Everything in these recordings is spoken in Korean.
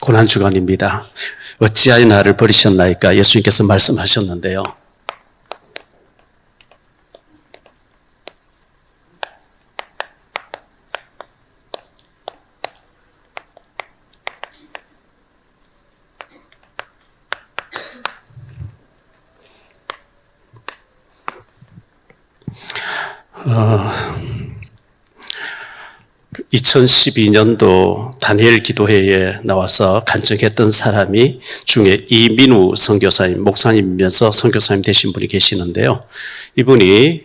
고난주간입니다. 어찌하여 나를 버리셨나이까 예수님께서 말씀하셨는데요. 어, 2012년도 다니엘 기도회에 나와서 간증했던 사람이 중에 이민우 선교사님, 목사님이면서 선교사님 되신 분이 계시는데요. 이분이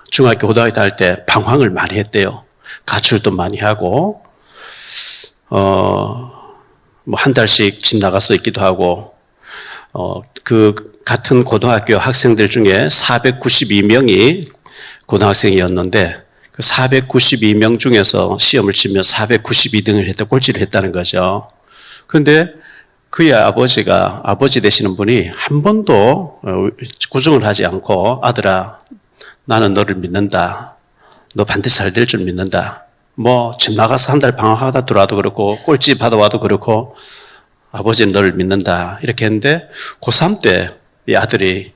중학교, 고등학교 다닐 때 방황을 많이 했대요. 가출도 많이 하고, 뭐 한 달씩 집 나가서 있기도 하고, 그 같은 고등학교 학생들 중에 492명이 고등학생이었는데, 그 492명 중에서 시험을 치면 492등을 했다, 꼴찌를 했다는 거죠. 그런데 그의 아버지 되시는 분이 한 번도 구정을 하지 않고, 아들아, 나는 너를 믿는다. 너 반드시 잘 될 줄 믿는다. 뭐, 집 나가서 한 달 방황하다 들어와도 그렇고, 꼴찌 받아와도 그렇고, 아버지는 너를 믿는다. 이렇게 했는데, 고3 때 이 아들이,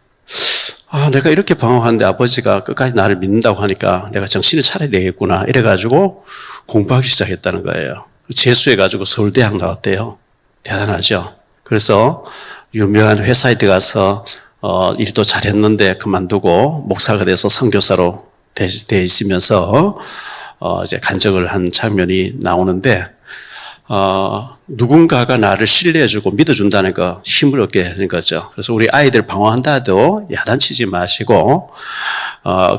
내가 이렇게 방황하는데 아버지가 끝까지 나를 믿는다고 하니까 내가 정신을 차려야 되겠구나. 이래가지고 공부하기 시작했다는 거예요. 재수해가지고 서울대학 나왔대요. 대단하죠. 그래서 유명한 회사에 들어가서 일도 잘했는데 그만두고 목사가 돼서 선교사로 돼 있으면서 이제 간증을 한 장면이 나오는데, 누군가가 나를 신뢰해주고 믿어준다는 거 힘을 얻게 하는 거죠. 그래서 우리 아이들 방황한다 해도 야단치지 마시고,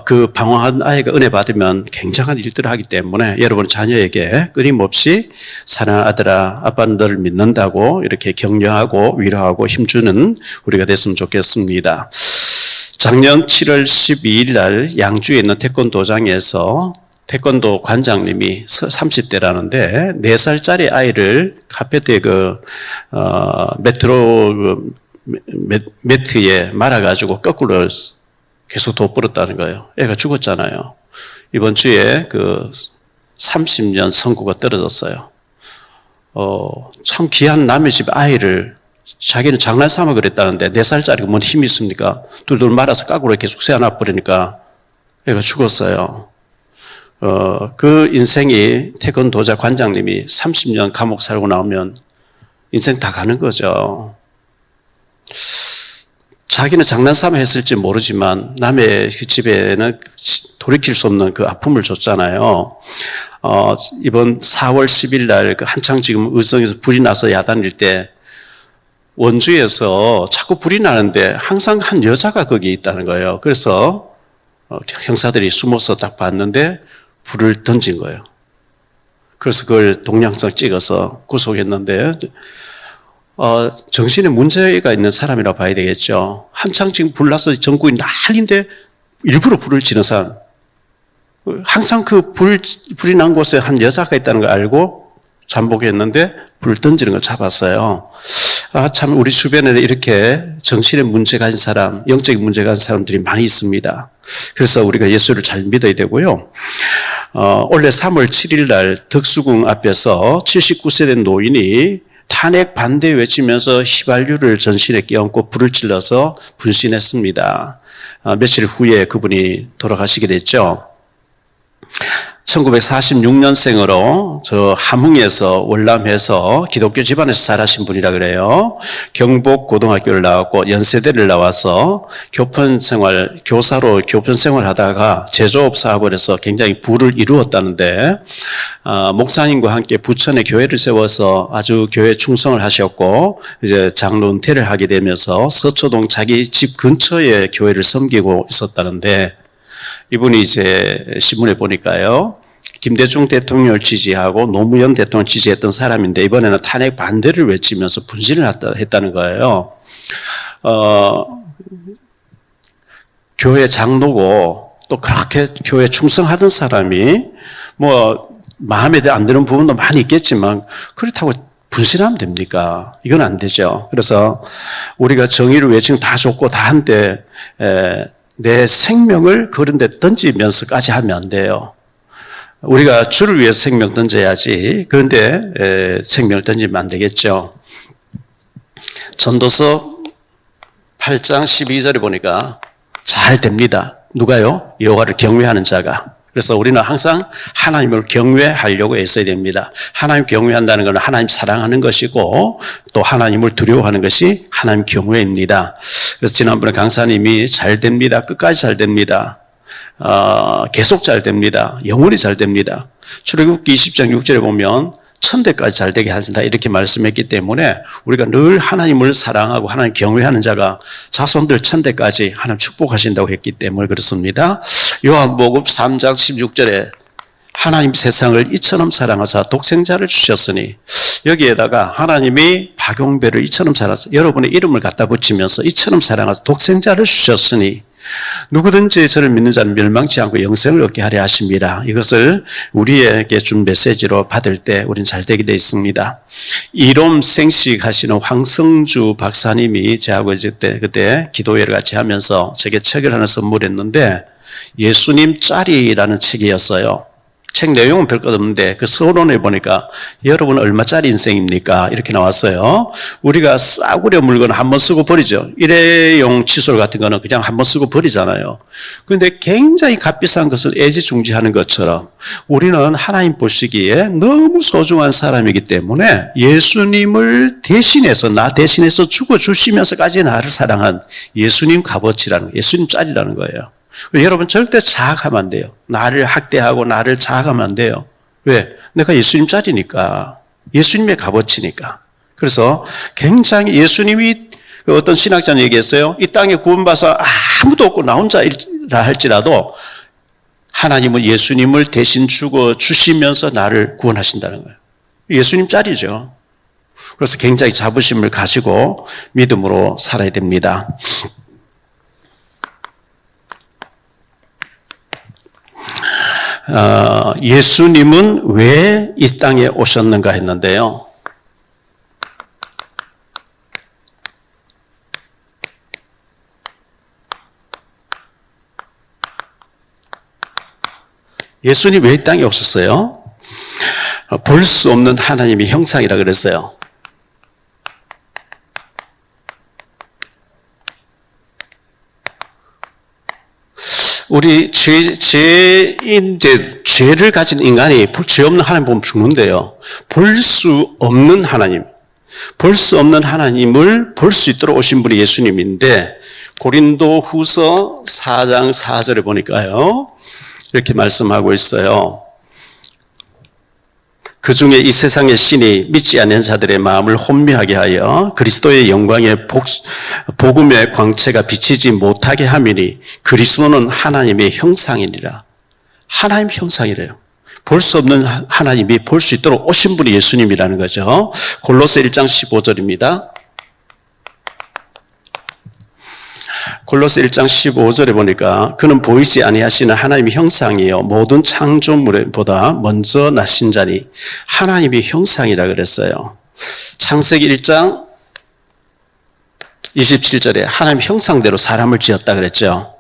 그 방황한 아이가 은혜 받으면 굉장한 일들을 하기 때문에 여러분 자녀에게 끊임없이 사랑하는 아들아, 아빠는 너를 믿는다고 이렇게 격려하고 위로하고 힘주는 우리가 됐으면 좋겠습니다. 작년 7월 12일 날 양주에 있는 태권도장에서 태권도 관장님이 30대라는데 4살짜리 아이를 카페트에 매트에 말아가지고 거꾸로 계속 돋불었다는 거예요. 애가 죽었잖아요. 이번 주에 30년 선고가 떨어졌어요. 참 귀한 남의 집 아이를 자기는 장난삼아 그랬다는데 4살짜리가 뭔 힘이 있습니까? 둘둘 말아서 거꾸로 계속 세워놔 버리니까 애가 죽었어요. 그 인생이 태권도자 관장님이 30년 감옥 살고 나오면 인생 다 가는 거죠. 자기는 장난삼아 했을지 모르지만 남의 집에는 돌이킬 수 없는 그 아픔을 줬잖아요. 이번 4월 10일 날 한창 지금 의성에서 불이 나서 야단일 때 원주에서 자꾸 불이 나는데 항상 한 여자가 거기에 있다는 거예요. 그래서 형사들이 숨어서 딱 봤는데 불을 던진 거예요. 그래서 그걸 동영상 찍어서 구속했는데, 정신에 문제가 있는 사람이라고 봐야 되겠죠. 한창 지금 불 나서 전국이 난리인데 일부러 불을 지는 사람. 항상 그 불이 난 곳에 한 여자가 있다는 걸 알고 잠복했는데 불을 던지는 걸 잡았어요. 참 우리 주변에 이렇게 정신에 문제 가진 사람, 영적인 문제 가진 사람들이 많이 있습니다. 그래서 우리가 예수를 잘 믿어야 되고요. 올해 3월 7일 날 덕수궁 앞에서 79세 된 노인이 탄핵 반대 외치면서 휘발유를 전신에 끼얹고 불을 질러서 분신했습니다. 며칠 후에 그분이 돌아가시게 됐죠. 1946년생으로 저 함흥에서 월남에서 기독교 집안에서 자라신 분이라 그래요. 경복 고등학교를 나왔고 연세대를 나와서 교사로 교편 생활하다가 제조업 사업을 해서 굉장히 부를 이루었다는데, 목사님과 함께 부천에 교회를 세워서 아주 교회 충성을 하셨고 이제 장로 은퇴를 하게 되면서 서초동 자기 집 근처에 교회를 섬기고 있었다는데, 이분이 이제 신문에 보니까요, 김대중 대통령을 지지하고 노무현 대통령을 지지했던 사람인데 이번에는 탄핵 반대를 외치면서 분신을 했다는 거예요. 교회 장로고 또 그렇게 교회 충성하던 사람이 뭐 마음에 안 드는 부분도 많이 있겠지만 그렇다고 분신하면 됩니까? 이건 안 되죠. 그래서 우리가 정의를 외치면 다 좋고 다 한데 내 생명을 그런 데 던지면서까지 하면 안 돼요. 우리가 주를 위해서 생명 던져야지. 그런데 생명을 던지면 안 되겠죠. 전도서 8장 12절에 보니까 잘 됩니다. 누가요? 여호와를 경외하는 자가. 그래서 우리는 항상 하나님을 경외하려고 애써야 됩니다. 하나님 경외한다는 것은 하나님 사랑하는 것이고 또 하나님을 두려워하는 것이 하나님 경외입니다. 그래서 지난번에 강사님이 잘 됩니다. 끝까지 잘 됩니다. 계속 잘 됩니다. 영원히 잘 됩니다. 출애굽기 20장 6절에 보면 천대까지 잘 되게 하신다 이렇게 말씀했기 때문에 우리가 늘 하나님을 사랑하고 하나님 경외하는 자가 자손들 천대까지 하나님 축복하신다고 했기 때문에 그렇습니다. 요한복음 3장 16절에 하나님 세상을 이처럼 사랑하사 독생자를 주셨으니 여기에다가 하나님이 박용배를 이처럼 사랑하사 여러분의 이름을 갖다 붙이면서 이처럼 사랑하사 독생자를 주셨으니 누구든지 저를 믿는 자는 멸망치 않고 영생을 얻게 하려 하십니다. 이것을 우리에게 준 메시지로 받을 때 우리는 잘 되게 되어 있습니다. 이롬 생식 하시는 황성주 박사님이 저하고 그때 기도회를 같이 하면서 제게 책을 하나 선물했는데 예수님 짤이라는 책이었어요. 책 내용은 별 것 없는데 그 서론에 보니까 여러분 얼마짜리 인생입니까? 이렇게 나왔어요. 우리가 싸구려 물건을 한번 쓰고 버리죠. 일회용 칫솔 같은 거는 그냥 한번 쓰고 버리잖아요. 그런데 굉장히 값비싼 것을 애지중지하는 것처럼 우리는 하나님 보시기에 너무 소중한 사람이기 때문에 예수님을 대신해서 나 대신해서 죽어주시면서까지 나를 사랑한 예수님 값어치라는 거예요. 예수님 짤이라는 거예요. 여러분 절대 자학하면 안 돼요. 나를 학대하고 나를 자학하면 안 돼요. 왜? 내가 예수님 짤이니까. 예수님의 값어치니까. 그래서 굉장히 예수님이 어떤 신학자는 얘기했어요. 이 땅에 구원받아서 아무도 없고 나 혼자라 할지라도 하나님은 예수님을 대신 죽어 주시면서 나를 구원하신다는 거예요. 예수님 짤이죠. 그래서 굉장히 자부심을 가지고 믿음으로 살아야 됩니다. 예수님은 왜 이 땅에 오셨는가 했는데요. 예수님 왜 이 땅에 오셨어요? 볼 수 없는 하나님의 형상이라 그랬어요. 우리 죄인들, 죄를 가진 인간이 죄 없는 하나님 보면 죽는데요. 볼 수 없는 하나님, 볼 수 없는 하나님을 볼 수 있도록 오신 분이 예수님인데 고린도 후서 4장 4절에 보니까요. 이렇게 말씀하고 있어요. 그 중에 이 세상의 신이 믿지 않는 자들의 마음을 혼미하게 하여 그리스도의 영광의 복음의 광채가 비치지 못하게 함이니 그리스도는 하나님의 형상이니라. 하나님 형상이래요. 볼 수 없는 하나님이 볼 수 있도록 오신 분이 예수님이라는 거죠. 골로새 1장 15절입니다. 골로새 1장 15절에 보니까 그는 보이지 아니하시는 하나님의 형상이요 모든 창조물보다 먼저 나신 자니 하나님의 형상이라 그랬어요. 창세기 1장 27절에 하나님 형상대로 사람을 지었다 그랬죠.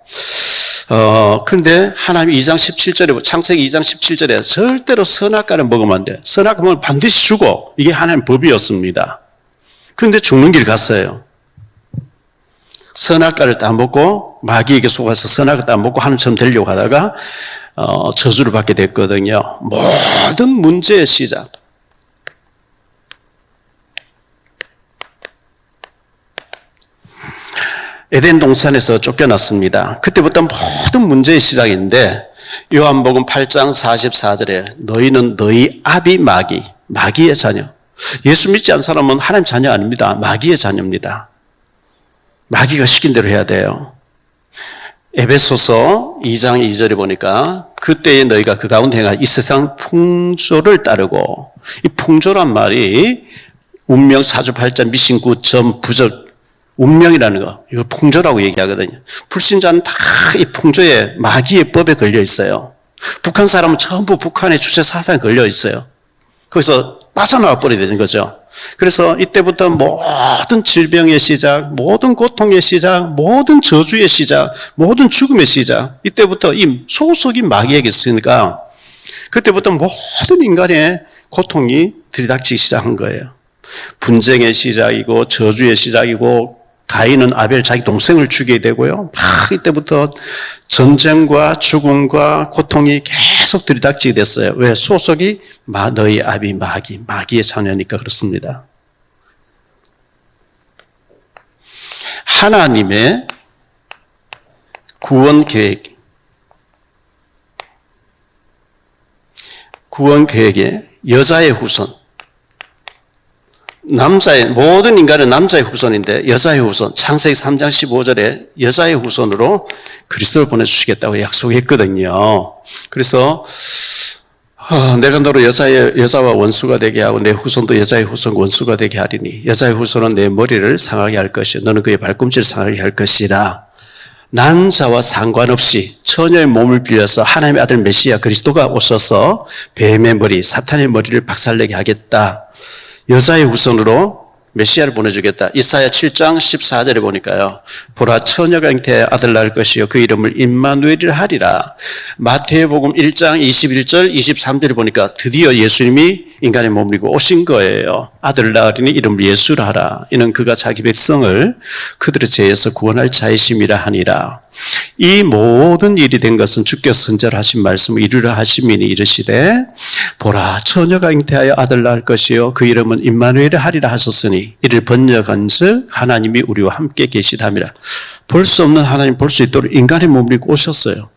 그런데 하나님 2장 17절에 창세기 2장 17절에 절대로 선악과를 먹으면 안 돼. 선악과 먹으면 반드시 죽어. 이게 하나님 법이었습니다. 그런데 죽는 길 갔어요. 선악과를 따먹고 마귀에게 속아서 선악과 따먹고 하나님처럼 되려고 하다가 저주를 받게 됐거든요. 모든 문제의 시작. 에덴 동산에서 쫓겨났습니다. 그때부터 모든 문제의 시작인데 요한복음 8장 44절에 너희는 너희 아비 마귀의 자녀. 예수 믿지 않은 사람은 하나님 자녀 아닙니다. 마귀의 자녀입니다. 마귀가 시킨 대로 해야 돼요. 에베소서 2장 2절에 보니까 그때에 너희가 그 가운데 행한 이 세상 풍조를 따르고 이 풍조란 말이 운명 사주팔자 미신구점 부적 운명이라는 거 이거 풍조라고 얘기하거든요. 불신자는 다 이 풍조에 마귀의 법에 걸려 있어요. 북한 사람은 전부 북한의 주체 사상에 걸려 있어요. 거기서 빠져나와 버려야 되는 거죠. 그래서 이때부터 모든 질병의 시작, 모든 고통의 시작, 모든 저주의 시작, 모든 죽음의 시작, 이때부터 이 소속인 마귀에게 있으니까 그때부터 모든 인간의 고통이 들이닥치기 시작한 거예요. 분쟁의 시작이고 저주의 시작이고 가인은 아벨 자기 동생을 죽이게 되고요. 막 이때부터 전쟁과 죽음과 고통이 계속 들이닥치게 됐어요. 왜? 소속이 너희 아비 마귀의 자녀니까 그렇습니다. 하나님의 구원 계획에 여자의 후손, 모든 인간은 남자의 후손인데 여자의 후손, 창세기 3장 15절에 여자의 후손으로 그리스도를 보내주시겠다고 약속했거든요. 그래서 내가 너로 여자와 원수가 되게 하고 내 후손도 여자의 후손과 원수가 되게 하리니 여자의 후손은 내 머리를 상하게 할 것이요 너는 그의 발꿈치를 상하게 할 것이라. 난자와 상관없이 처녀의 몸을 빌려서 하나님의 아들 메시아 그리스도가 오셔서 뱀의 머리, 사탄의 머리를 박살내게 하겠다. 여자의 후손으로 메시아를 보내주겠다. 이사야 7장 14절에 보니까요. 보라 처녀가 잉태하여 아들 낳을 것이요 그 이름을 임마누엘이라 하리라. 마태복음 1장 21절 23절에 보니까 드디어 예수님이 인간의 몸을 입고 오신 거예요. 아들 낳으리니 이름을 예수라 하라. 이는 그가 자기 백성을 그들의 죄에서 구원할 자이심이라 하니라. 이 모든 일이 된 것은 주께서 선절하신 말씀을 이루려 하심이니 이르시되 보라 처녀가 잉태하여 아들 낳을 것이요 그 이름은 임마누엘이라 하리라 하셨으니 이를 번역한즉 하나님이 우리와 함께 계시다미라. 볼 수 없는 하나님 볼 수 있도록 인간의 몸을 입고 오셨어요.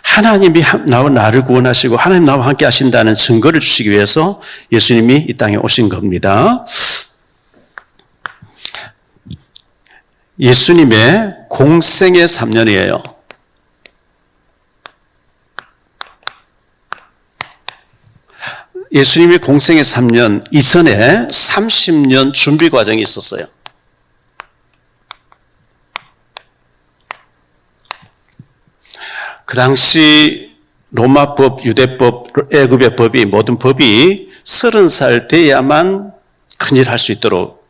하나님이 나를 구원하시고 하나님 나와 함께 하신다는 증거를 주시기 위해서 예수님이 이 땅에 오신 겁니다. 예수님의 공생의 3년이에요. 예수님의 공생의 3년 이전에 30년 준비 과정이 있었어요. 그 당시 로마법, 유대법, 애굽의 법이 모든 법이 30살 돼야만 큰일 할 수 있도록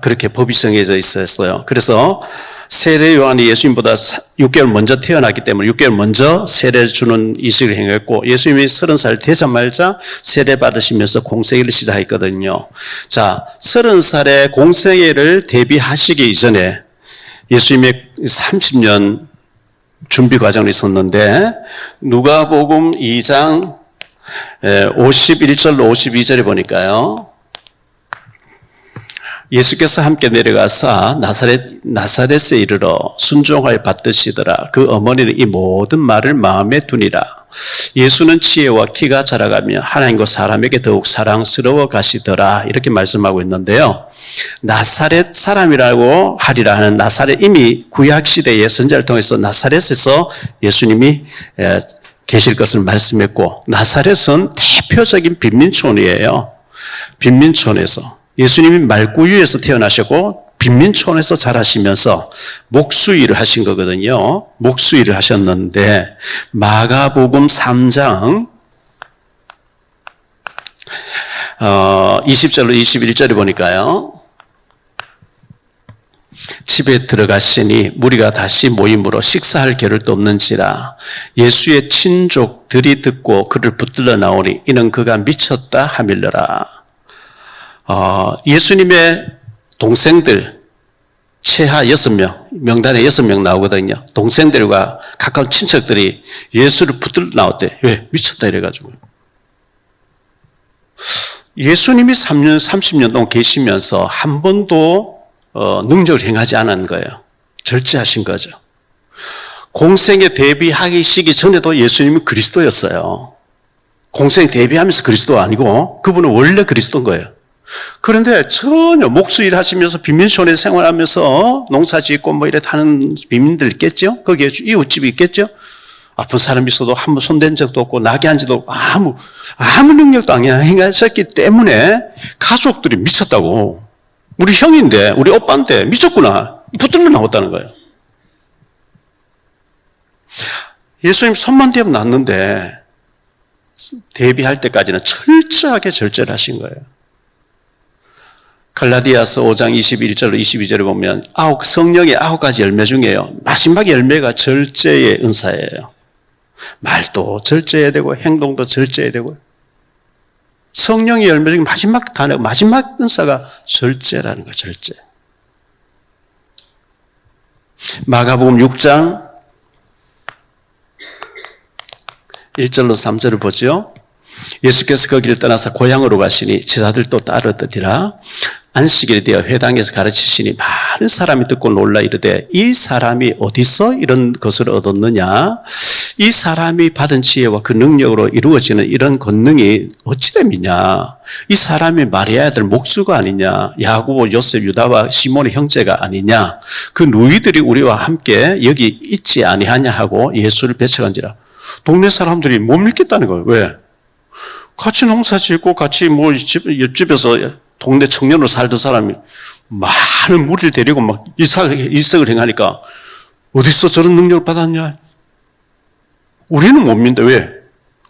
그렇게 법이 정해져 있었어요. 그래서 세례 요한이 예수님보다 6개월 먼저 태어났기 때문에 6개월 먼저 세례 주는 이식을 행했고 예수님이 30살 되자마자 세례 받으시면서 공생애를 시작했거든요. 자, 30살의 공생애를 대비하시기 이전에 예수님의 30년 준비 과정이 있었는데 누가복음 2장 51절로 52절에 보니까요. 예수께서 함께 내려가사 나사렛에 이르러 순종하여 받드시더라. 그 어머니는 이 모든 말을 마음에 두니라. 예수는 지혜와 키가 자라가며 하나님과 사람에게 더욱 사랑스러워 가시더라. 이렇게 말씀하고 있는데요. 나사렛 사람이라고 하리라 하는 나사렛, 이미 구약시대의 선지자를 통해서 나사렛에서 예수님이 계실 것을 말씀했고 나사렛은 대표적인 빈민촌이에요. 빈민촌에서 예수님이 말구유에서 태어나셨고 빈민촌에서 자라시면서 목수일을 하신 거거든요. 목수일을 하셨는데 마가복음 3장 20절로 21절에 보니까요. 집에 들어가시니 무리가 다시 모임으로 식사할 겨를도 없는지라 예수의 친족들이 듣고 그를 붙들러 나오니 이는 그가 미쳤다 하밀러라. 예수님의 동생들 최하 6명, 명단에 6명 나오거든요. 동생들과 가까운 친척들이 예수를 붙들러 나왔대. 왜? 미쳤다 이래가지고. 예수님이 30년 동안 계시면서 한 번도 능력을 행하지 않은 거예요. 절제하신 거죠. 공생에 대비하기 시기 전에도 예수님은 그리스도였어요. 공생에 대비하면서 그리스도가 아니고 그분은 원래 그리스도인 거예요. 그런데 전혀 목수일 하시면서 빈민촌에 생활하면서 농사 짓고 뭐 이래 하는 빈민들 있겠죠? 거기에 이웃집이 있겠죠? 아픈 사람이 있어도 한 번 손댄 적도 없고 나게 한 적도 없고 아무 능력도 안 행하셨기 때문에 가족들이 미쳤다고. 우리 형인데 우리 오빠인데 미쳤구나. 붙들러 나왔다는 거예요. 예수님 손만 대면 낫는데 대비할 때까지는 철저하게 절제를 하신 거예요. 갈라디아서 5장 21절로 22절에 보면 성령의 9가지 열매 중에요. 마지막 열매가 절제의 은사예요. 말도 절제해야 되고 행동도 절제해야 되고 성령의 열매 중에 마지막 단어, 마지막 은사가 절제라는 거예요. 절제. 마가복음 6장 1절로 3절을 보죠. 예수께서 거기를 떠나서 고향으로 가시니 제자들도 따르더니라. 안식일이 되어 회당에서 가르치시니 많은 사람이 듣고 놀라 이르되 이 사람이 어디서 이런 것을 얻었느냐? 이 사람이 받은 지혜와 그 능력으로 이루어지는 이런 권능이 어찌 됨이냐? 이 사람이 마리아의 아들 목수가 아니냐? 야고보, 요셉, 유다와 시몬의 형제가 아니냐? 그 누이들이 우리와 함께 여기 있지 아니하냐 하고 예수를 배척한지라. 동네 사람들이 못 믿겠다는 거예요. 왜? 같이 농사 짓고 같이 옆집에서 동네 청년으로 살던 사람이 많은 무리를 데리고 막 일석을 행하니까 어디서 저런 능력을 받았냐? 우리는 못 믿는데 왜?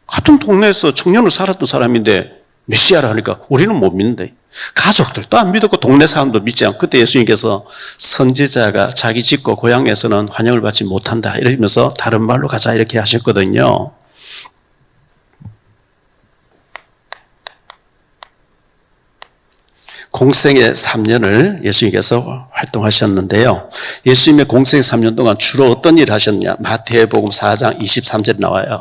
같은 동네에서 청년으로 살았던 사람인데 메시아라 하니까 우리는 못 믿는데 가족들도 안 믿었고 동네 사람도 믿지 않고 그때 예수님께서 선지자가 자기 집과 고향에서는 환영을 받지 못한다 이러면서 다른 말로 가자 이렇게 하셨거든요. 공생의 3년을 예수님께서 활동하셨는데요. 예수님의 공생 3년 동안 주로 어떤 일을 하셨냐? 마태복음 4장 23절에 나와요.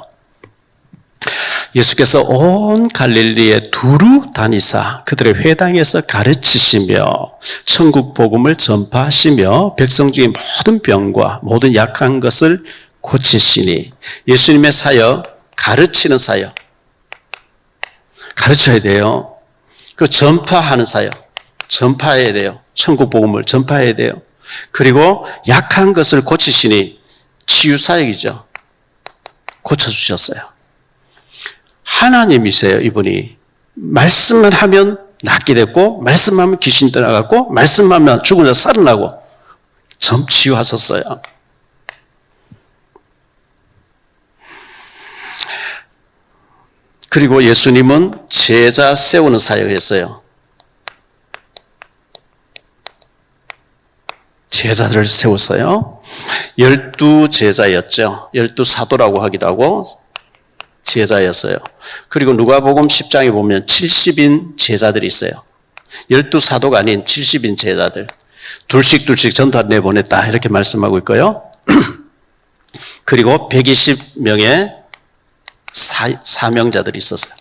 예수께서 온 갈릴리에 두루 다니사 그들의 회당에서 가르치시며 천국 복음을 전파하시며 백성 중에 모든 병과 모든 약한 것을 고치시니 예수님의 사역, 가르치는 사역. 가르쳐야 돼요. 그 전파하는 사역. 전파해야 돼요. 천국 복음을 전파해야 돼요. 그리고 약한 것을 고치시니 치유 사역이죠. 고쳐주셨어요. 하나님이세요, 이분이. 말씀만 하면 낫게 됐고, 말씀하면 귀신 떠나갔고, 말씀하면 죽은 자 살아나고, 점 치유하셨어요. 그리고 예수님은 제자 세우는 사역을 했어요. 제자들을 세웠어요. 12제자였죠. 12사도라고 하기도 하고 제자였어요. 그리고 누가복음 10장에 보면 70인 제자들이 있어요. 12사도가 아닌 70인 제자들. 둘씩 전도 내보냈다 이렇게 말씀하고 있고요. 그리고 120명의 사명자들이 있었어요.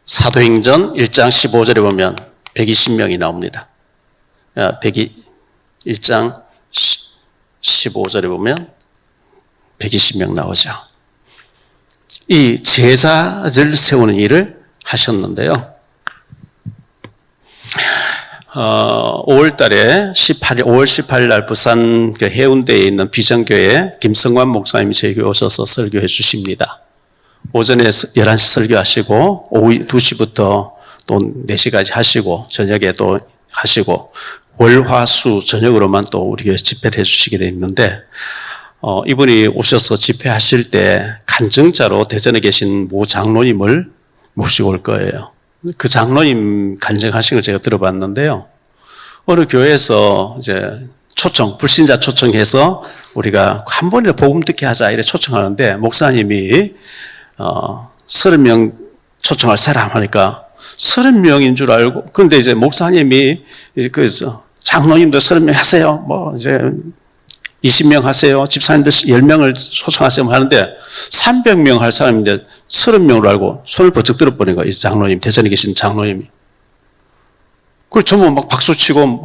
사도행전 1장 15절에 보면 120명이 나옵니다. 1장 15절에 보면 120명 나오죠. 이 제자를 세우는 일을 하셨는데요. 5월 18일 날 부산 해운대에 있는 비전교회 김성관 목사님이 저희 교회 오셔서 설교해 주십니다. 오전에 11시 설교하시고 오후 2시부터 또 4시까지 하시고 저녁에 또 하시고 월화수 저녁으로만 또 우리 교회 집회를 해주시게 돼 있는데 이분이 오셔서 집회하실 때 간증자로 대전에 계신 모 장로님을 모시고 올 거예요. 그 장로님 간증하신 걸 제가 들어봤는데요. 어느 교회에서 이제 불신자 초청해서 우리가 한 번이라도 복음 듣게 하자 이렇게 초청하는데 목사님이 30명 초청할 사람 하니까 30명인 줄 알고, 그런데 이제 목사님이 이제 그래서 장로님도 30명 하세요. 뭐 이제 20명 하세요. 집사님들 10명을 초청하세요. 하는데 300명 할 사람인데 30명으로 알고 손을 번쩍 들어버린 거예요. 이 장로님, 대전에 계신 장로님이. 그걸 전부 막 박수치고,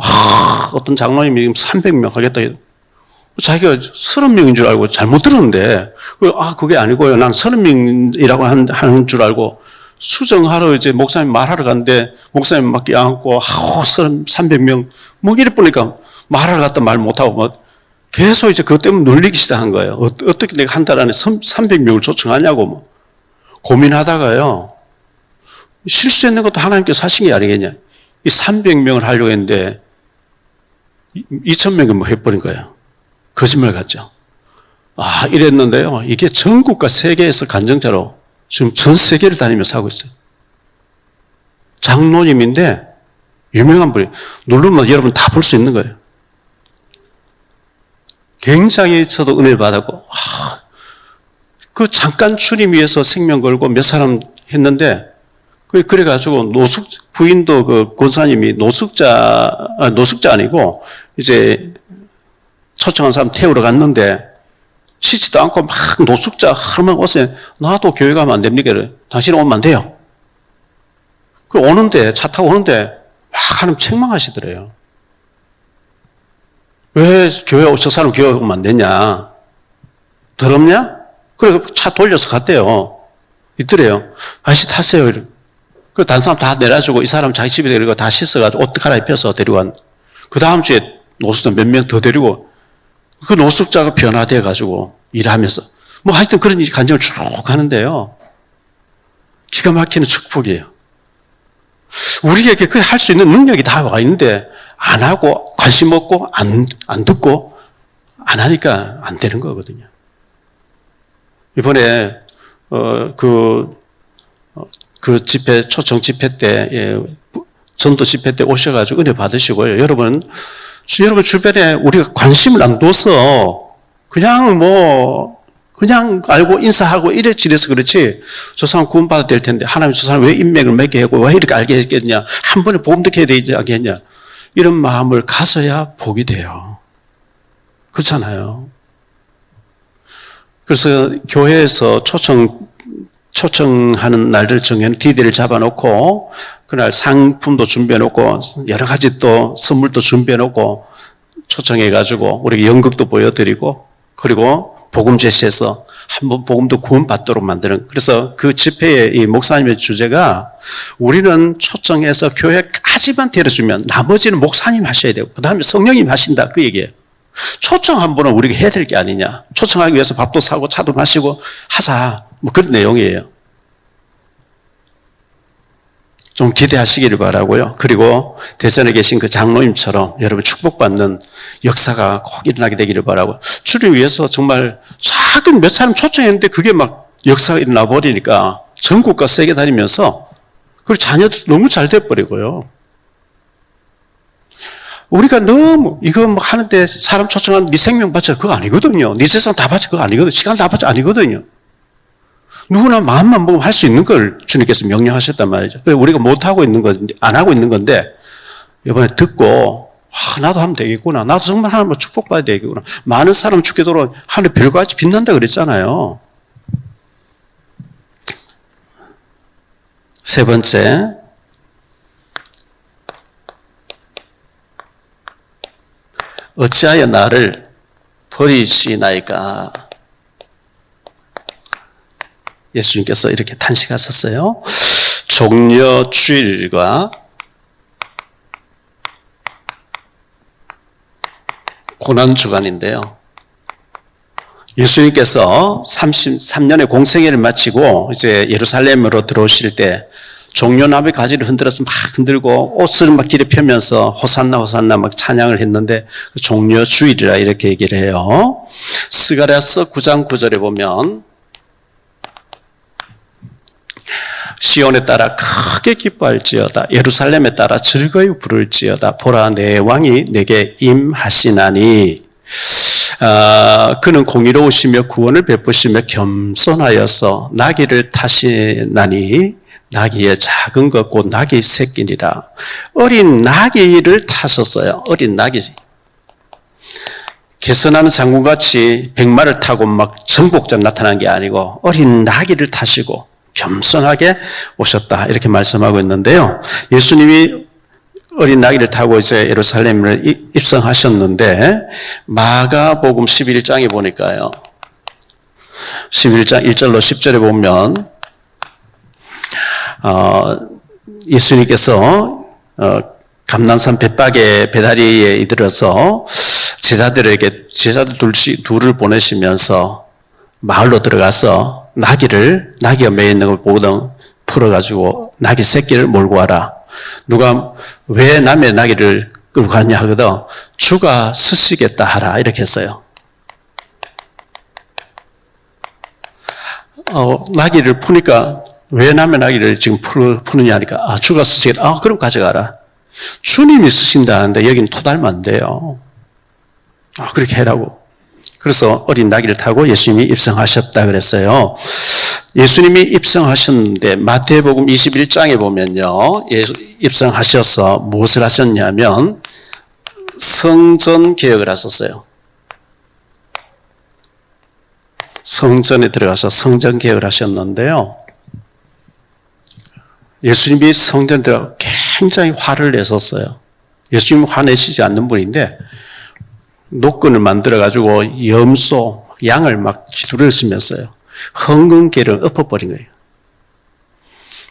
어떤 장로님이 지금 300명 하겠다. 자기가 30명인 줄 알고 잘못 들었는데, 그게 아니고요. 난 30명이라고 하는 줄 알고 수정하러 이제 목사님 말하러 갔는데, 목사님 막 껴안고, 300명, 뭐 이래 보니까 말하러 갔다 말 못하고, 뭐 계속 이제 그것 때문에 놀리기 시작한 거예요. 어떻게 내가 한 달 안에 300명을 초청하냐고 뭐 고민하다가요. 실수했는 것도 하나님께서 하신 게 아니겠냐. 이 300명을 하려고 했는데 2,000명이 뭐 해버린 거예요. 거짓말 같죠. 이랬는데요. 이게 전국과 세계에서 간증자로 지금 전 세계를 다니면서 하고 있어요. 장로님인데 유명한 분이 누르면 여러분 다 볼 수 있는 거예요. 굉장히 저도 은혜 받았고, 그 잠깐 주님 위해서 생명 걸고 몇 사람 했는데, 그래가지고 부인도 그 권사님이 노숙자 아니고, 이제 초청한 사람 태우러 갔는데, 쉬지도 않고 막 노숙자 하루만 오세요. 나도 교회 가면 안 됩니까? 당신은 오면 안 돼요. 그 오는데, 차 타고 오는데, 막 하나님 책망하시더래요. 왜 저 사람 교회 오면 안 되냐? 더럽냐? 그래, 차 돌려서 갔대요. 있더래요. 아저씨 타세요. 그 다른 사람 다 내려주고 이 사람 자기 집에 데리고 다 씻어가지고 옷 갈아입혀서 데리고 간. 그 다음 주에 노숙자 몇 명 더 데리고 그 노숙자가 변화돼가지고 일하면서 뭐 하여튼 그런 간증을 쭉 하는데요. 기가 막히는 축복이에요. 우리에게 그 할 수 있는 능력이 다 와 있는데 안 하고 관심 없고 안 듣고 안 하니까 안 되는 거거든요. 이번에 그 집회 초청 집회 때 전도 집회 때 오셔가지고 은혜 받으시고요. 여러분 주변에 우리가 관심을 안 둬서 그냥 알고 인사하고 이래저래서 그렇지 저 사람 구원받아야 될 텐데 하나님 저 사람 왜 인맥을 맺게 하고 왜 이렇게 알게 했겠냐 한 번에 복음 듣게 되지 않겠냐 이런 마음을 가져야 복이 돼요. 그렇잖아요. 그래서 교회에서 초청하는 날들 정해놓은 디데이를 잡아놓고 그날 상품도 준비해놓고 여러 가지 또 선물도 준비해놓고 초청해가지고 우리 연극도 보여드리고 그리고 복음 제시해서 한번 복음도 구원받도록 만드는 그래서 그 집회의 이 목사님의 주제가 우리는 초청해서 교회까지만 데려주면 나머지는 목사님 하셔야 되고 그 다음에 성령님 하신다 그 얘기예요. 초청 한 번은 우리가 해야 될 게 아니냐. 초청하기 위해서 밥도 사고 차도 마시고 하자. 뭐 그런 내용이에요. 좀 기대하시기를 바라고요. 그리고 대전에 계신 그 장로님처럼 여러분 축복받는 역사가 꼭 일어나게 되기를 바라고 주를 위해서 정말 작은 몇 사람 초청했는데 그게 막 역사가 일어나 버리니까 전국과 세계 다니면서 그리고 자녀들 너무 잘 돼버리고요. 우리가 너무 이거 뭐 하는데 사람 초청한 네 생명 바쳐 그거 아니거든요. 네 세상 다 바쳐 그거 아니거든요. 시간 다 바쳐 아니거든요. 누구나 마음만 먹으면 할 수 있는 걸 주님께서 명령하셨단 말이죠. 우리가 못하고 있는 건데, 안 하고 있는 건데, 이번에 듣고, 나도 하면 되겠구나. 나도 정말 하나님으로 축복받아야 되겠구나. 많은 사람 죽게도록 하늘 별같이 빛난다 그랬잖아요. 세 번째, 어찌하여 나를 버리시나이까? 예수님께서 이렇게 탄식하셨어요. 종려 주일과 고난 주간인데요. 예수님께서 33년의 공생애를 마치고 이제 예루살렘으로 들어오실 때 종려나무 가지를 흔들어서 막 흔들고 옷을 막 길에 펴면서 호산나 호산나 막 찬양을 했는데 종려 주일이라 이렇게 얘기를 해요. 스가랴서 9장 9절에 보면 시온에 따라 크게 기뻐할지어다 예루살렘에 따라 즐거이 부를지어다 보라 내 왕이 내게 임하시나니 그는 공의로우시며 구원을 베푸시며 겸손하여서 나귀를 타시나니 나귀의 작은 것 곧 나귀 새끼니라. 어린 나귀를 타셨어요. 어린 나귀. 개선하는 장군같이 백마를 타고 막 정복전 나타난 게 아니고 어린 나귀를 타시고 겸손하게 오셨다 이렇게 말씀하고 있는데요. 예수님이 어린 나귀를 타고 이제 예루살렘을 입성하셨는데 마가복음 11장에 보니까요. 11장 1절로 10절에 보면 예수님께서 감난산 벳박의 배다리에 이르러서 제자들 둘을 보내시면서 마을로 들어가서 나귀가 매 있는 걸 보거든 풀어가지고 나귀 새끼를 몰고 와라. 누가 왜 남의 나귀를 끌고 가느냐 하거든 주가 쓰시겠다 하라 이렇게 했어요. 나귀를 푸니까 왜 남의 나귀를 지금 푸느냐 하니까 주가 쓰시겠다. 그럼 가져가라. 주님이 쓰신다는데 여기는 토달면 안 돼요. 그렇게 해라고. 그래서 어린 나귀를 타고 예수님이 입성하셨다 그랬어요. 예수님이 입성하셨는데 마태복음 21장에 보면요. 입성하셔서 무엇을 하셨냐면 성전 개혁을 하셨어요. 성전에 들어가서 성전 개혁을 하셨는데요. 예수님이 성전에 들어가 굉장히 화를 내셨어요. 예수님은 화내시지 않는 분인데 노끈을 만들어가지고 염소, 양을 막 기두를 쓰면서요. 헌금계를 엎어버린 거예요.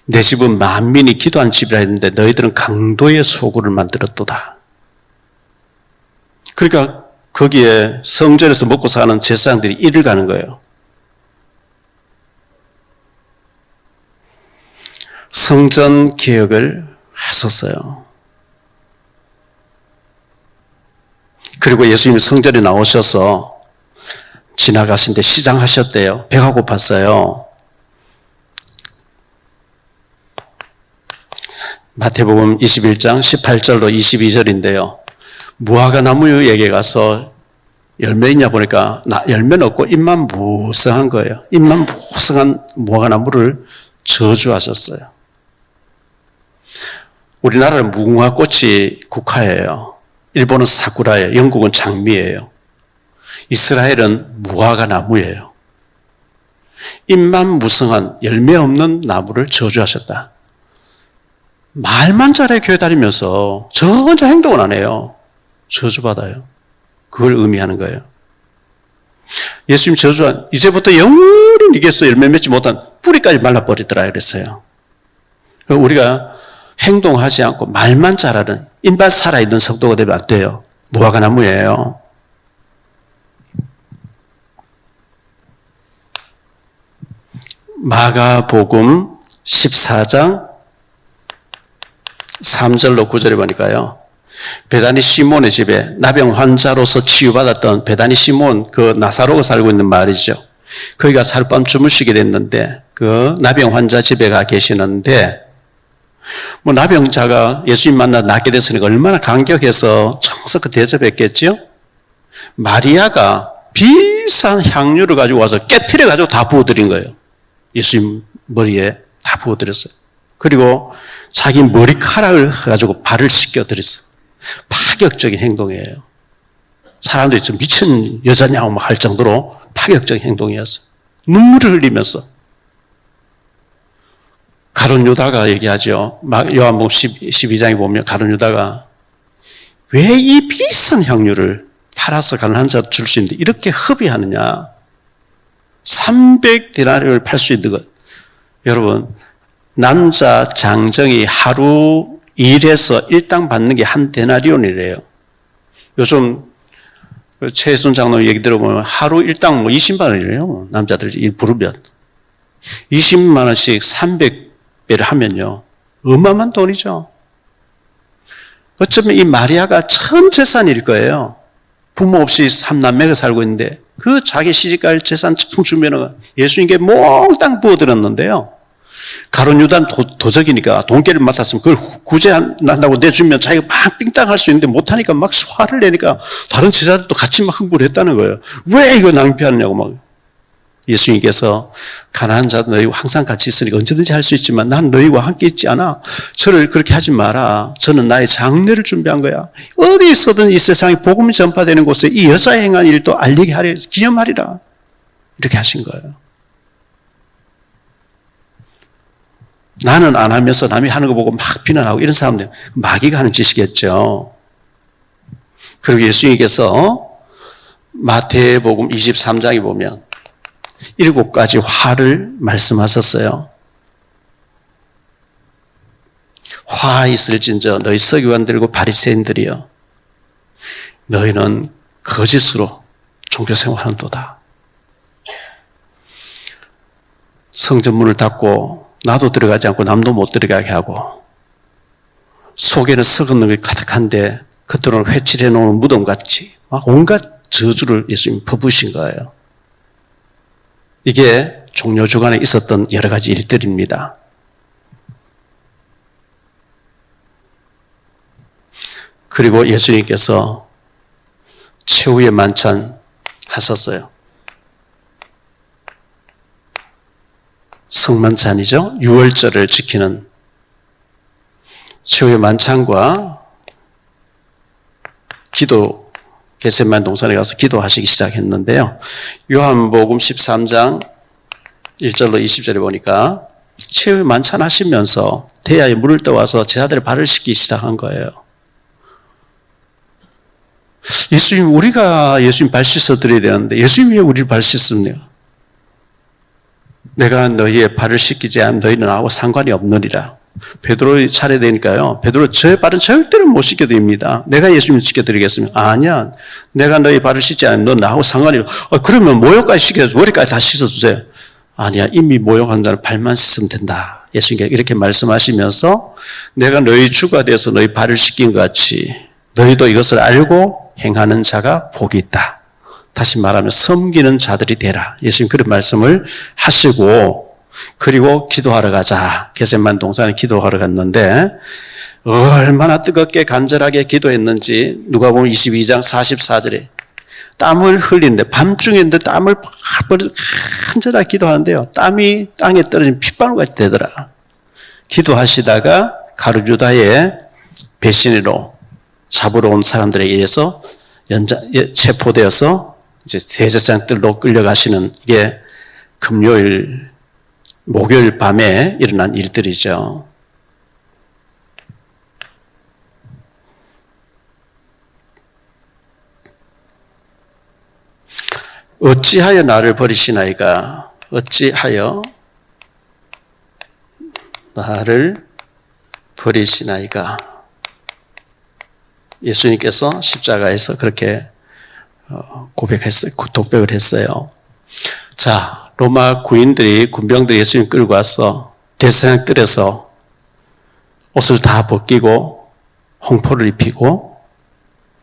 내 집은 만민이 기도한 집이라 했는데 너희들은 강도의 소굴을 만들었도다. 그러니까 거기에 성전에서 먹고 사는 제사장들이 일을 가는 거예요. 성전 개혁을 하셨어요. 그리고 예수님이 성전에 나오셔서 지나가시는데 시장하셨대요. 배가 고팠어요. 마태복음 21장 18절로 22절인데요. 무화과나무에게 가서 열매 있냐 보니까 열매는 없고 잎만 무성한 거예요. 잎만 무성한 무화과나무를 저주하셨어요. 우리나라는 무궁화꽃이 국화예요. 일본은 사쿠라예요. 영국은 장미예요. 이스라엘은 무화과나무예요. 잎만 무성한 열매 없는 나무를 저주하셨다. 말만 잘해 교회 다니면서 전혀 행동을 안 해요. 저주받아요. 그걸 의미하는 거예요. 예수님 저주한 이제부터 영원히 니게서 열매 맺지 못한 뿌리까지 말라버리더라 그랬어요. 우리가 행동하지 않고 말만 잘하는 잎만 살아있는 성도가 되면 안 돼요. 무화과나무예요. 마가복음 14장 3절로 9절에 보니까요. 베다니 시몬의 집에 나병 환자로서 치유받았던 베다니 시몬 그 나사로가 살고 있는 마을이죠. 거기가 하룻밤 주무시게 됐는데 그 나병 환자 집에 가 계시는데 나병자가 예수님 만나 낫게 됐으니까 얼마나 감격해서 정성껏 대접했겠죠? 마리아가 비싼 향유를 가지고 와서 깨트려 가지고 다 부어드린 거예요. 예수님 머리에 다 부어드렸어요. 그리고 자기 머리카락을 가지고 발을 씻겨드렸어요. 파격적인 행동이에요. 사람들이 좀 미친 여자냐고 할 정도로 파격적인 행동이었어요. 눈물을 흘리면서. 가룟 유다가 얘기하죠. 요한복음 12장에 보면 가룟 유다가 왜 이 비싼 향유를 팔아서 가난한 자 줄 수 있는데 이렇게 허비하느냐. 300데나리온을 팔 수 있는 것. 여러분, 남자 장정이 하루 일해서 일당 받는 게 한 데나리온이래요. 요즘 최순 장로 얘기 들어보면 하루 일당 20만 원이래요. 남자들 일 부르면. 20만 원씩 300배를 하면요. 어마어마한 돈이죠. 어쩌면 이 마리아가 전 재산일 거예요. 부모 없이 3남매가 살고 있는데 그 자기 시집갈 재산 총 주면은 예수님께 몽땅 부어드렸는데요. 가룟 유다는 도적이니까 돈깨를 맡았으면 그걸 구제한다고 내주면 자기가 막 삥땅할 수 있는데 못하니까 막 화를 내니까 다른 제자들도 같이 막 흥분을 했다는 거예요. 왜 이거 낭비하느냐고 막. 예수님께서 가난한 자도 너희와 항상 같이 있으니까 언제든지 할 수 있지만 난 너희와 함께 있지 않아. 저를 그렇게 하지 마라. 저는 나의 장례를 준비한 거야. 어디 있어든 이 세상에 복음이 전파되는 곳에 이 여자의 행한 일도 알리게 하려 기념하리라. 이렇게 하신 거예요. 나는 안 하면서 남이 하는 거 보고 막 비난하고 이런 사람들 마귀가 하는 짓이겠죠. 그리고 예수님께서 마태복음 23장에 보면 7가지 화를 말씀하셨어요. 화 있을진저 너희 서기관들과 바리새인들이여 너희는 거짓으로 종교생활하는도다. 성전문을 닫고 나도 들어가지 않고 남도 못 들어가게 하고 속에는 썩은 놈이 가득한데 겉으로는 회칠해 놓은 무덤같이 막 온갖 저주를 예수님이 퍼부으신 거예요. 이게 종료 주간에 있었던 여러 가지 일들입니다. 그리고 예수님께서 최후의 만찬 하셨어요. 성만찬이죠. 유월절을 지키는 최후의 만찬과 기도, 겟세마네 동산에 가서 기도하시기 시작했는데요. 요한복음 13장 1절로 20절에 보니까 최후의 만찬 하시면서 대야에 물을 떠와서 제자들의 발을 씻기 시작한 거예요. 예수님, 우리가 예수님 발 씻어드려야 되는데 예수님이 왜 우리를 발 씻습니까? 내가 너희의 발을 씻기지 않으면 너희는 나하고 상관이 없느니라. 베드로의 차례 되니까요. 베드로, 저의 발은 절대로 못 씻겨드립니다. 내가 예수님 씻겨드리겠습니다. 아니야. 내가 너희 발을 씻지 않으면 너 나하고 상관이 없어. 그러면 모욕까지 씻겨서 머리까지 다 씻어주세요. 아니야. 이미 모욕한 자는 발만 씻으면 된다. 예수님께 이렇게 말씀하시면서 내가 너희 주가 되어서 너희 발을 씻긴 것 같이 너희도 이것을 알고 행하는 자가 복이 있다. 다시 말하면 섬기는 자들이 되라. 예수님 그런 말씀을 하시고 그리고 기도하러 가자. 겟세마네 동산에 기도하러 갔는데 얼마나 뜨겁게 간절하게 기도했는지 누가복음 22장 44절에 땀을 흘리는데 밤중인데 땀을 펄펄 간절하게 기도하는데요. 땀이 땅에 떨어진 핏방울같이 되더라. 기도하시다가 가룟유다의 배신으로 잡으러 온 사람들에 의해서 체포되어서 이제 대제사장들로 끌려가시는 이게 목요일 밤에 일어난 일들이죠. 어찌하여 나를 버리시나이까? 어찌하여 나를 버리시나이까? 예수님께서 십자가에서 그렇게 독백을 했어요. 자, 로마 군병들이 예수님 끌고 와서 대제사장 뜰에서 옷을 다 벗기고 홍포를 입히고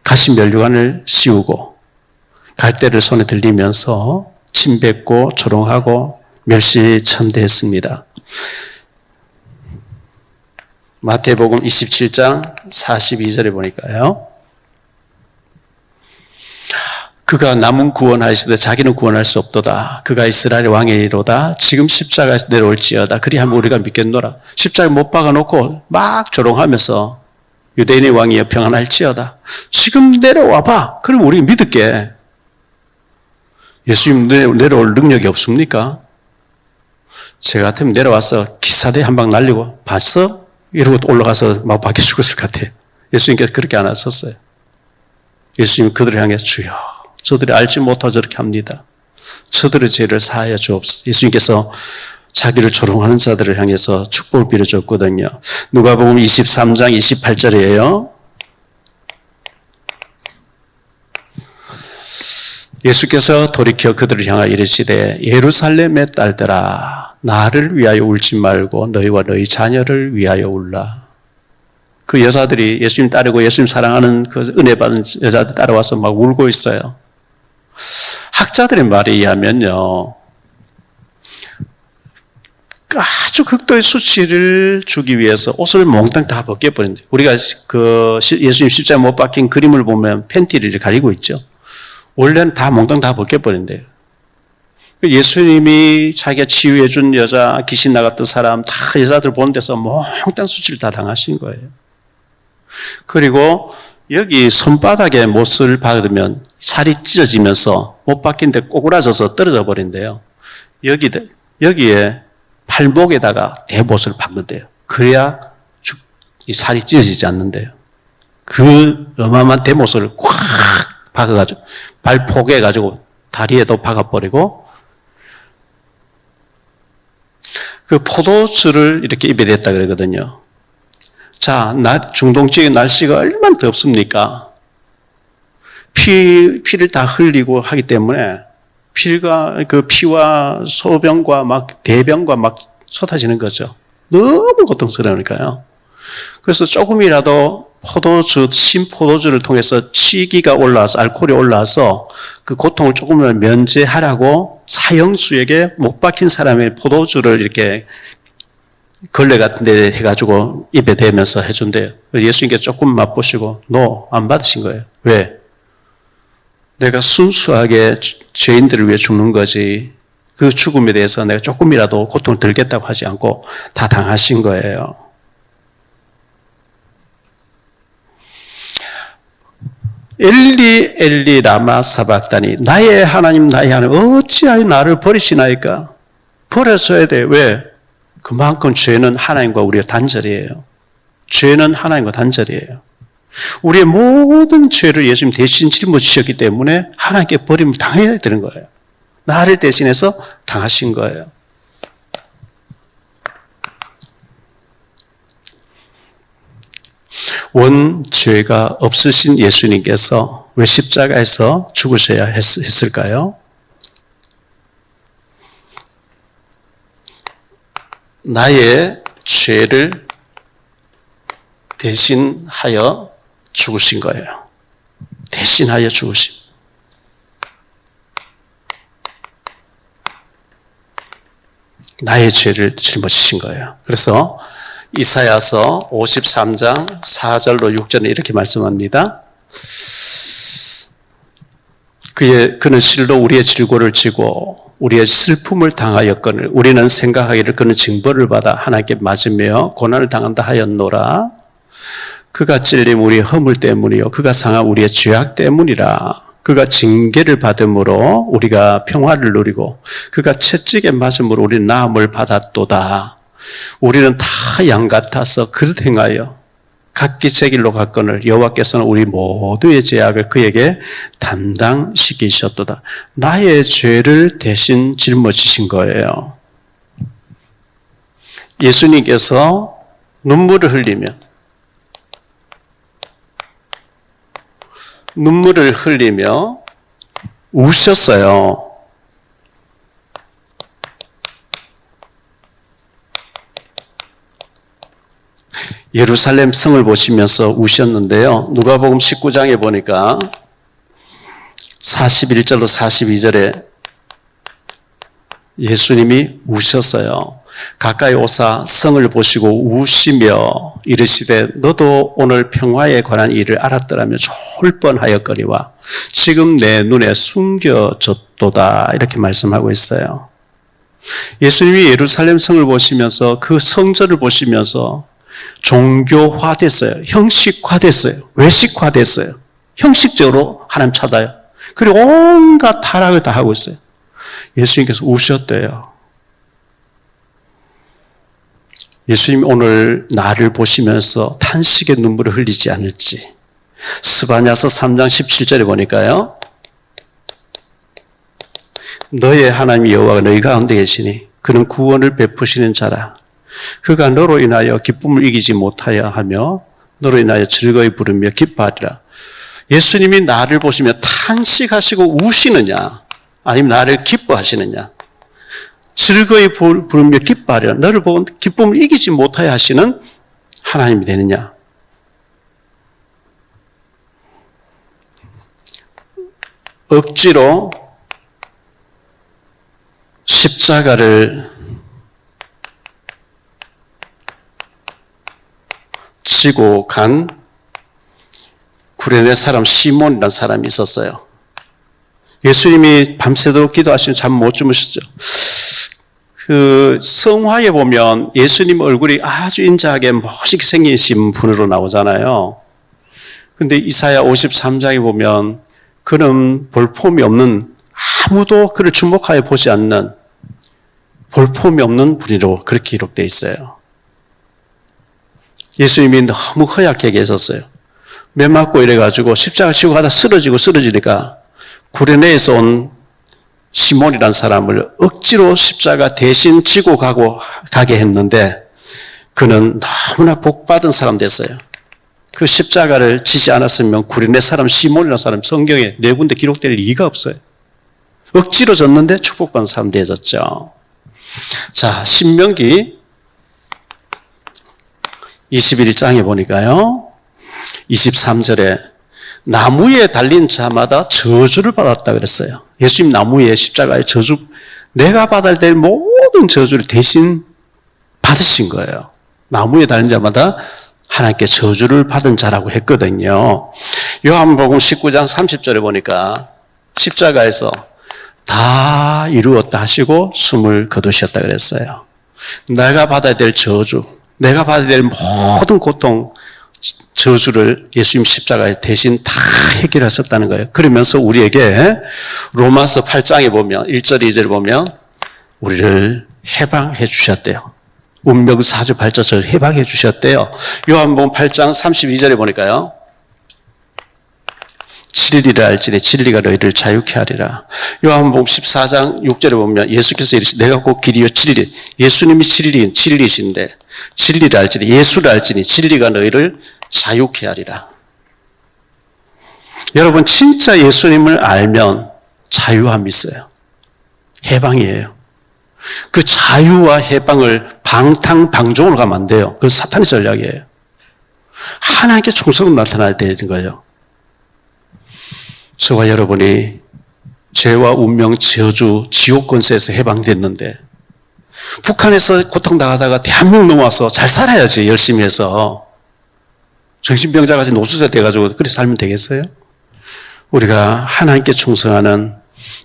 가시 면류관을 씌우고 갈대를 손에 들리면서 침 뱉고 조롱하고 멸시천대했습니다. 마태복음 27장 42절에 보니까요. 그가 남은 구원하시되 자기는 구원할 수 없도다. 그가 이스라엘의 왕이로다. 지금 십자가에서 내려올지어다. 그리하면 우리가 믿겠노라. 십자가에 못 박아놓고 막 조롱하면서 유대인의 왕이여 평안할지어다. 지금 내려와봐. 그럼 우리가 믿을게. 예수님 내려올 능력이 없습니까? 제 같으면 내려와서 기사대 한 방 날리고 봤어? 이러고 또 올라가서 막 박혀 죽었을 것 같아요. 예수님께서 그렇게 안 하셨어요. 예수님 그들을 향해 주여 저들이 알지 못하고 저렇게 합니다. 저들의 죄를 사하여 주옵소서. 예수님께서 자기를 조롱하는 자들을 향해서 축복을 빌어줬거든요. 누가복음 23장 28절이에요. 예수께서 돌이켜 그들을 향하여 이르시되 예루살렘의 딸들아 나를 위하여 울지 말고 너희와 너희 자녀를 위하여 울라. 그 여자들이 예수님 따르고 예수님 사랑하는 그 은혜 받은 여자들 따라와서 막 울고 있어요. 학자들의 말에 의하면요. 아주 극도의 수치를 주기 위해서 옷을 몽땅 다 벗겨버린대요. 우리가 예수님 십자가에 못 박힌 그림을 보면 팬티를 가리고 있죠. 원래는 다 몽땅 다 벗겨버린대요. 예수님이 자기가 치유해준 여자, 귀신 나갔던 사람 다 여자들 보는 데서 몽땅 수치를 다 당하신 거예요. 그리고 여기 손바닥에 못을 박으면 살이 찢어지면서 못 박힌 데 꼬꾸라져서 떨어져 버린대요. 여기에 팔목에다가 대못을 박는데요. 그래야 이 살이 찢어지지 않는데요. 그 어마어마한 대못을 콱 박아가지고 발포개해가지고 다리에도 박아버리고 그 포도주를 이렇게 입에 댔다 그러거든요. 자, 중동 지역의 날씨가 얼마나 덥습니까? 피를 다 흘리고 하기 때문에 피와 소변과 막 대변과 막 쏟아지는 거죠. 너무 고통스러우니까요. 그래서 조금이라도 신포도주를 통해서 치기가 올라와서 알코올이 올라와서 그 고통을 조금이라도 면제하라고 사형수에게 못 박힌 사람의 포도주를 이렇게 걸레 같은 데 해가지고 입에 대면서 해준대요. 예수님께 조금 맛보시고 안 받으신 거예요. 왜? 내가 순수하게 죄인들을 위해 죽는 거지 그 죽음에 대해서 내가 조금이라도 고통을 들겠다고 하지 않고 다 당하신 거예요. 엘리 엘리 라마 사박다니 나의 하나님 어찌하여 나를 버리시나이까. 버려줘야 돼. 왜? 그만큼 죄는 하나님과 우리가 단절이에요. 죄는 하나님과 단절이에요. 우리의 모든 죄를 예수님 대신 짊어지셨기 때문에 하나님께 버림을 당해야 되는 거예요. 나를 대신해서 당하신 거예요. 원죄가 없으신 예수님께서 왜 십자가에서 죽으셔야 했을까요? 나의 죄를 대신하여 죽으신 거예요. 대신하여 죽으심. 나의 죄를 짊어지신 거예요. 그래서 이사야서 53장 4절로 6절에 이렇게 말씀합니다. 그는 실로 우리의 질고를 지고 우리의 슬픔을 당하였거늘 우리는 생각하기를 그는 징벌을 받아 하나님께 맞으며 고난을 당한다 하였노라. 그가 찔림 우리의 허물 때문이요 그가 상한 우리의 죄악 때문이라. 그가 징계를 받음으로 우리가 평화를 누리고 그가 채찍에 맞음으로 우리는 나음을 받았도다. 우리는 다 양 같아서 그릇 행하여 각기 제 길로 갔거늘 여호와께서는 우리 모두의 죄악을 그에게 담당시키셨도다. 나의 죄를 대신 짊어지신 거예요. 예수님께서 눈물을 흘리며 우셨어요. 예루살렘 성을 보시면서 우셨는데요. 누가복음 19장에 보니까 41절로 42절에 예수님이 우셨어요. 가까이 오사 성을 보시고 우시며 이르시되 너도 오늘 평화에 관한 일을 알았더라면 좋을 뻔하였거니와 지금 내 눈에 숨겨졌도다. 이렇게 말씀하고 있어요. 예수님이 예루살렘 성을 보시면서 그 성전을 보시면서 종교화됐어요. 형식화됐어요. 외식화됐어요. 형식적으로 하나님 찾아요. 그리고 온갖 타락을 다 하고 있어요. 예수님께서 우셨대요. 예수님이 오늘 나를 보시면서 탄식의 눈물을 흘리지 않을지. 스바냐서 3장 17절에 보니까요. 너의 하나님 여호와가 너희 가운데 계시니 그는 구원을 베푸시는 자라. 그가 너로 인하여 기쁨을 이기지 못하여 하며 너로 인하여 즐거이 부르며 기뻐하리라. 예수님이 나를 보시며 탄식하시고 우시느냐 아니면 나를 기뻐하시느냐. 즐거이 부르며 기뻐하리라. 너를 보고 기쁨을 이기지 못하여 하시는 하나님이 되느냐. 억지로 십자가를 지고 간 구레네 사람 시몬이라는 사람이 있었어요. 예수님이 밤새도록 기도하시면 잠 못 주무셨죠. 그 성화에 보면 예수님 얼굴이 아주 인자하게 멋있게 생기신 분으로 나오잖아요. 근데 이사야 53장에 보면 그는 볼품이 없는, 아무도 그를 주목하여 보지 않는 볼품이 없는 분으로 그렇게 기록되어 있어요. 예수님이 너무 허약하게 계셨어요. 매 맞고 이래가지고 십자가 치고 가다 쓰러지니까 구레네에서 온 시몬이라는 사람을 억지로 십자가 대신 지고 가게 했는데 그는 너무나 복받은 사람 됐어요. 그 십자가를 지지 않았으면 구레네 사람 시몬이라는 사람 성경에 4군데 기록될 리가 없어요. 억지로 졌는데 축복받은 사람 되어졌죠. 자, 신명기 21장에 보니까요. 23절에 나무에 달린 자마다 저주를 받았다 그랬어요. 예수님 나무에 십자가에 저주, 내가 받아야 될 모든 저주를 대신 받으신 거예요. 나무에 달린 자마다 하나님께 저주를 받은 자라고 했거든요. 요한복음 19장 30절에 보니까 십자가에서 다 이루었다 하시고 숨을 거두셨다 그랬어요. 내가 받아야 될 저주, 내가 받아야 될 모든 고통, 저주를 예수님 십자가에 대신 다 해결하셨다는 거예요. 그러면서 우리에게 로마서 8장에 보면 1절 2절에 보면 우리를 해방해 주셨대요. 운명 사주팔자를 해방해 주셨대요. 요한복음 8장 32절에 보니까요. 진리를 알지니 진리가 너희를 자유케 하리라. 요한복음 14장 6절에 보면 예수께서 이르시되 내가 곧 길이요 진리. 예수님이 진리이신데 진리를 알지니 예수를 알지니 진리가 너희를 자유케 하리라. 여러분 진짜 예수님을 알면 자유함이 있어요. 해방이에요. 그 자유와 해방을 방탕방종으로 가면 안 돼요. 그건 사탄의 전략이에요. 하나님께 충성으로 나타나야 되는 거예요. 저와 여러분이 죄와 운명, 저주, 지옥 권세에서 해방됐는데 북한에서 고통당하다가 대한민국 넘어와서 잘 살아야지 열심히 해서 정신병자같이 노숙자 돼가지고 그렇게 살면 되겠어요? 우리가 하나님께 충성하는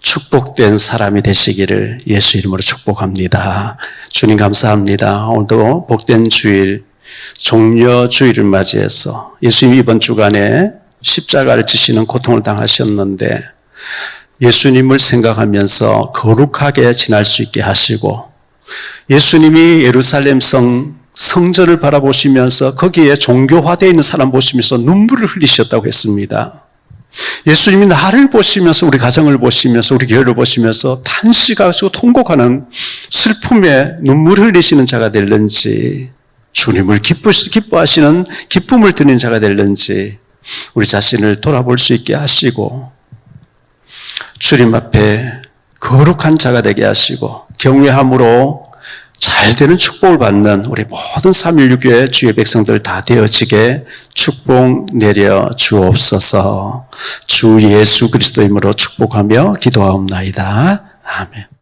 축복된 사람이 되시기를 예수 이름으로 축복합니다. 주님 감사합니다. 오늘도 복된 주일, 종려 주일을 맞이해서 예수님 이번 주간에 십자가를 지시는 고통을 당하셨는데 예수님을 생각하면서 거룩하게 지날 수 있게 하시고 예수님이 예루살렘 성전을 바라보시면서 거기에 종교화되어 있는 사람 보시면서 눈물을 흘리셨다고 했습니다. 예수님이 나를 보시면서 우리 가정을 보시면서 우리 교회를 보시면서 탄식하시고 통곡하는 슬픔에 눈물을 흘리시는 자가 될는지 주님을 기뻐하시는 기쁨을 드리는 자가 될는지 우리 자신을 돌아볼 수 있게 하시고 주님 앞에 거룩한 자가 되게 하시고 경외함으로 잘 되는 축복을 받는 우리 모든 3.16교회 주의 백성들 다 되어지게 축복 내려 주옵소서. 주 예수 그리스도 이름으로 축복하며 기도하옵나이다. 아멘.